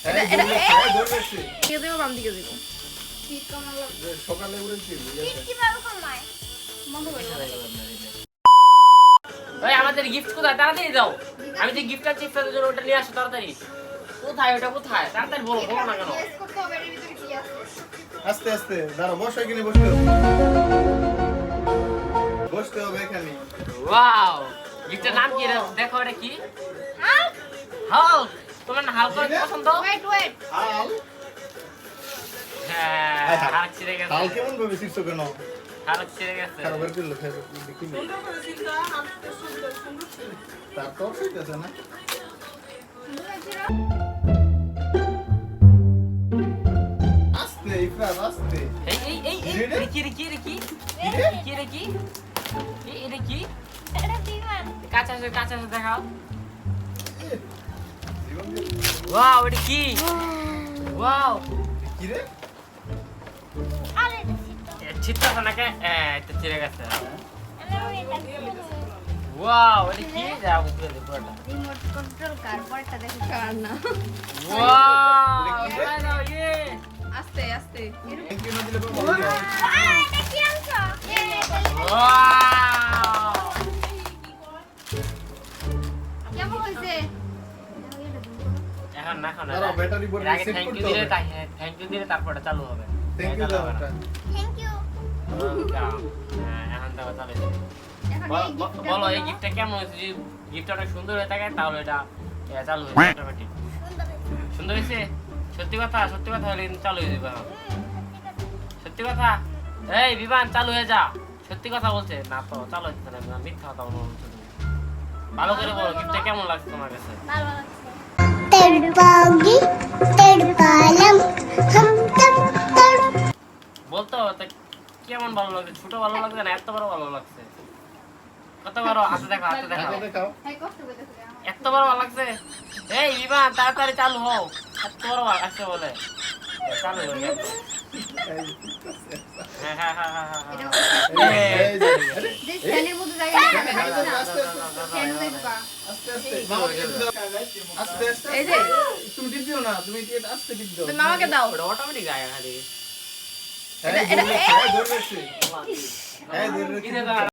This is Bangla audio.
কে দেবো বাম দিকে দেবো সকালে উড়েছি আমাদের গিফট কোথায়? তাড়াতাড়ি দাও। আমি যে গিফট আছে জন্য ওটা নিয়ে আসো তাড়াতাড়ি। কোথায় ওটা? কোথায়? তাড়াতাড়ি বলো, বলো না কেন? আস্তে আস্তে দাঁড়াও, বসো এখানে বসতে হবে। বসতে হবে এখানে। ওয়াও, গিফটের নাম কি রে? দেখো এটা কি? হাল্ক। তোমার না হাল্ক অনেক পছন্দ? হাল হ্যাঁ, হাল্ক ছিঁড়ে গেছে। হাল কেমন ভাবে শিখছো কেন? হাল্ক ছিঁড়ে গেছে। খারাপ করলো দেখি তার তো হইতেছে না। আস্তে ইফরাত আস্তে। এই এই এই এই Ricky Ricky Ricky Ricky Ricky এই রিকি কাঁচা কাঁচা দেখাও। ওয়াও, এটা কি? ওয়াও, কি রে? চিত্তা নাকি? এটা ছিঁড়ে গেছে। ওয়াও, এটা কি? যাও উপরে দে পুরোটা। রিমোট কন্ট্রোল কার পরটা দেখো কার না ওয়াও, এই নাও ইয়ে। আস্তে আস্তে থ্যাংক ইউ না দিলে বাবা। এটা কি আনছো ওয়াও, কেমন হইছে এখন না এখন দাঁড়াও, ব্যাটারি বোর্ড আগে সেট থ্যাংক করতে ইউ দিলে হবে। থ্যাংক ইউ দিলে তারপরে চালু হবে। থ্যাংক ইউ দাও এটা। থ্যাংক ইউ এখন দাও চালু হবে। এখন এই গিফট বলো এই গিফটটা কেমন হয়েছে? যদি গিফট অনেক সুন্দর হয়ে থাকে তাহলে এটা চালু হয়ে যাবে অটোমেটিক। সুন্দর হয়েছে? সত্যি কথা হলে কিন্তু চালু হয়ে যাবে। সত্যি কথা? এই বিমান চালু হয়ে যা। সত্যি কথা বলছে না তো চালু হচ্ছে না, বিমান মিথ্যা কথা বলছো তুমি। ভালো করে বলো গিফটটা কেমন লাগছে তোমার কাছে? ভালো লাগছে तड़पाओगी तड़पालम हम तब तड़ বলতো তা কেমন ভালো লাগছে? ছোট ভালো লাগছে না এত বড় ভালো লাগছে? কত বড়? হাতে দেখো, হাতে দেখো। আগে দেখাও। হ্যাঁ কষ্ট করতেছে আমার এত বড় ভালো লাগছে? এই বিমান তাড়াতাড়ি চালু হও। এত বড় ভালো লাগছে বলে চালু হয়ে গেল। হ্যাঁ হ্যাঁ হ্যাঁ হ্যাঁ হ্যাঁ। এই যে যে ফ্যানের মধ্যে জায়গা নেই আস্তে ফ্যান দেখবা আস্তে আস্তে মামা টিপ দাও। আস্তে আস্তে এই যে তুমি টিপ দিও না, তুমি এটা আস্তে টিপ দাও। তুমি মামাকে দাও ওটা অটোমেটিক যায় খালি। এই ধরে রাখছি। এই ধরে রাখছি। কি দেবা?